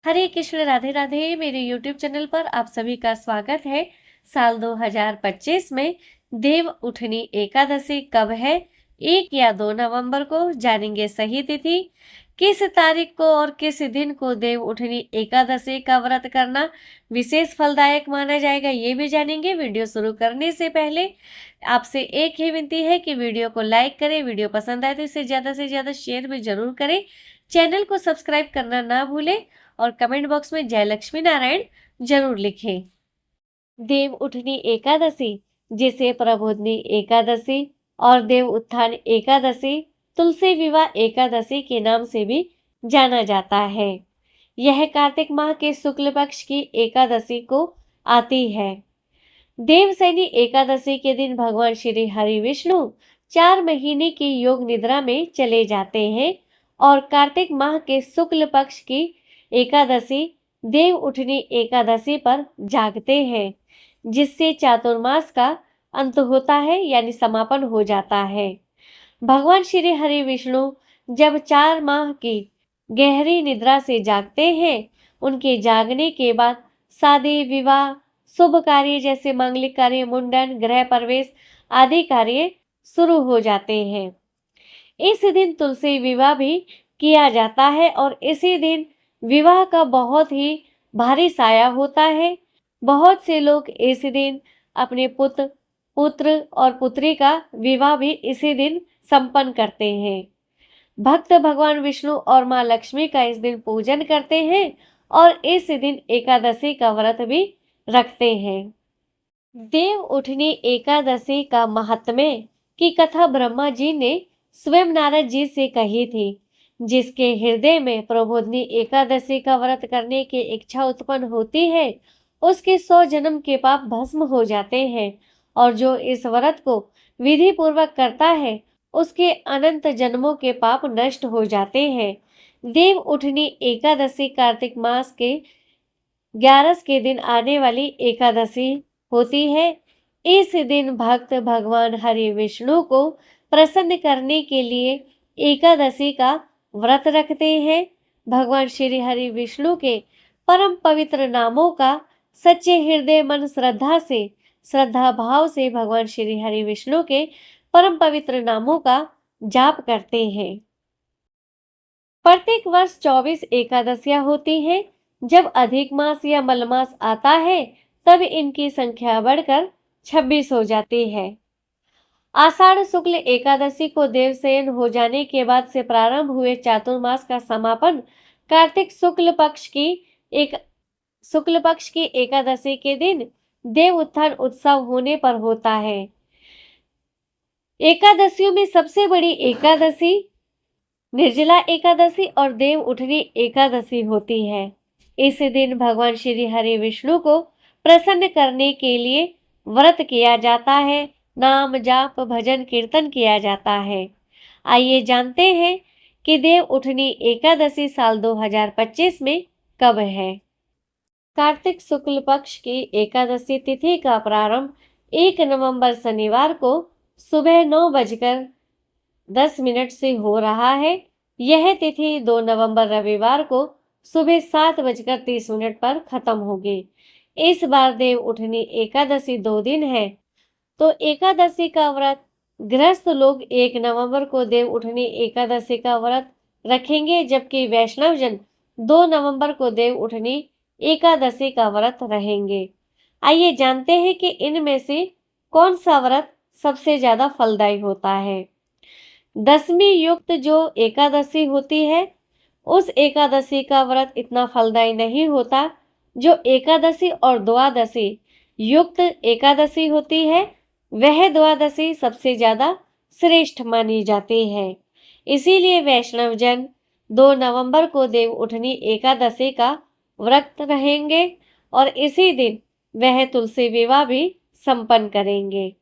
हरे कृष्ण, राधे राधे। मेरे YouTube channel पर आप सभी का स्वागत है। साल 2025 में देव उठनी एकादशी कब है? 1 या 2 नवंबर को जानेंगे सही तिथि। किस तारीख को और किस दिन को देव उठनी एकादशी का व्रत करना विशेष फलदायक माना जाएगा, ये भी जानेंगे। वीडियो शुरू करने से पहले आपसे एक ही विनती है कि वीडियो को लाइक करें, वीडियो पसंद आए तो इसे ज़्यादा से ज़्यादा शेयर भी जरूर करें। चैनल को सब्सक्राइब करना ना भूलें और कमेंट बॉक्स में जय लक्ष्मी नारायण जरूर लिखें। देव उठनी एकादशी, जिसे प्रबोधनी एकादशी और देव उत्थान एकादशी, तुलसी विवाह एकादशी के नाम से भी जाना जाता है। यह कार्तिक माह के शुक्ल पक्ष की एकादशी को आती है। देवसैनी एकादशी के दिन भगवान श्री हरि विष्णु 4 महीने की योग निद्रा में चले जाते हैं और कार्तिक माह के शुक्ल पक्ष की एकादशी देव उठनी एकादशी पर जागते हैं, जिससे चातुर्मास का अंत होता है, यानी समापन हो जाता है। भगवान श्री हरि विष्णु जब 4 माह की गहरी निद्रा से जागते हैं, उनके जागने के बाद शादी, विवाह, शुभ कार्य जैसे मांगलिक कार्य, मुंडन, गृह प्रवेश आदि कार्य शुरू हो जाते हैं। इस दिन तुलसी विवाह भी किया जाता है और इसी दिन विवाह का बहुत ही भारी साया होता है। बहुत से लोग इस दिन अपने पुत्र और पुत्री का विवाह भी इसी दिन संपन्न करते हैं। भक्त भगवान विष्णु और मां लक्ष्मी का इस दिन पूजन करते हैं और इस दिन एकादशी का व्रत भी रखते हैं। देव उठनी एकादशी का महात्म्य की कथा ब्रह्मा जी ने स्वयं नारद जी से कही थी। जिसके हृदय में प्रबोधनी एकादशी का व्रत करने की इच्छा उत्पन्न होती है, उसके 100 जन्म के पाप भस्म हो जाते हैं और जो इस व्रत को विधि पूर्वक करता है, उसके अनंत जन्मों के पाप नष्ट हो जाते हैं। देव उठनी एकादशी कार्तिक मास के 11 के दिन आने वाली एकादशी होती है। इस दिन भक्त भगवान हरि विष्णु को प्रसन्न करने के लिए एकादशी का व्रत रखते हैं। भगवान श्री हरि विष्णु के परम पवित्र नामों का सच्चे हृदय मन श्रद्धा भाव से भगवान श्री हरि विष्णु के परम पवित्र नामों का जाप करते हैं। प्रत्येक वर्ष 24 एकादशियां होती हैं। जब अधिक मास या मलमास आता है, तब इनकी संख्या बढ़कर 26 हो जाती है। आषाढ़ शुक्ल एकादशी को देवशयन हो जाने के बाद से प्रारंभ हुए चातुर्मास का समापन कार्तिक शुक्ल पक्ष की एकादशी के दिन देव उत्थान उत्सव होने पर होता है। एकादशियों में सबसे बड़ी एकादशी निर्जला एकादशी और देव उठनी एकादशी होती है। इस दिन भगवान श्री हरि विष्णु को प्रसन्न करने के लिए व्रत किया जाता है, नाम जाप भजन कीर्तन किया जाता है। आइए जानते हैं कि देव उठनी एकादशी साल 2025 में कब है। कार्तिक शुक्ल पक्ष की एकादशी तिथि का प्रारंभ 1 नवंबर शनिवार को सुबह 9:10 से हो रहा है। यह तिथि 2 नवंबर रविवार को सुबह 7:30 पर खत्म होगी। इस बार देव उठनी एकादशी 2 दिन है, तो एकादशी का व्रत गृहस्थ लोग 1 नवंबर को देव उठनी एकादशी का व्रत रखेंगे, जबकि वैष्णव जन 2 नवंबर को देव उठनी एकादशी का व्रत रहेंगे। आइए जानते हैं कि इनमें से कौन सा व्रत सबसे ज्यादा फलदायी होता है। दशमी युक्त जो एकादशी होती है, उस एकादशी का व्रत इतना फलदायी नहीं होता। जो एकादशी और द्वादशी युक्त एकादशी होती है, वह द्वादशी सबसे ज्यादा श्रेष्ठ मानी जाती है। इसीलिए वैष्णव जन 2 नवंबर को देव उठनी एकादशी का व्रत रहेंगे और इसी दिन वह तुलसी विवाह भी संपन्न करेंगे।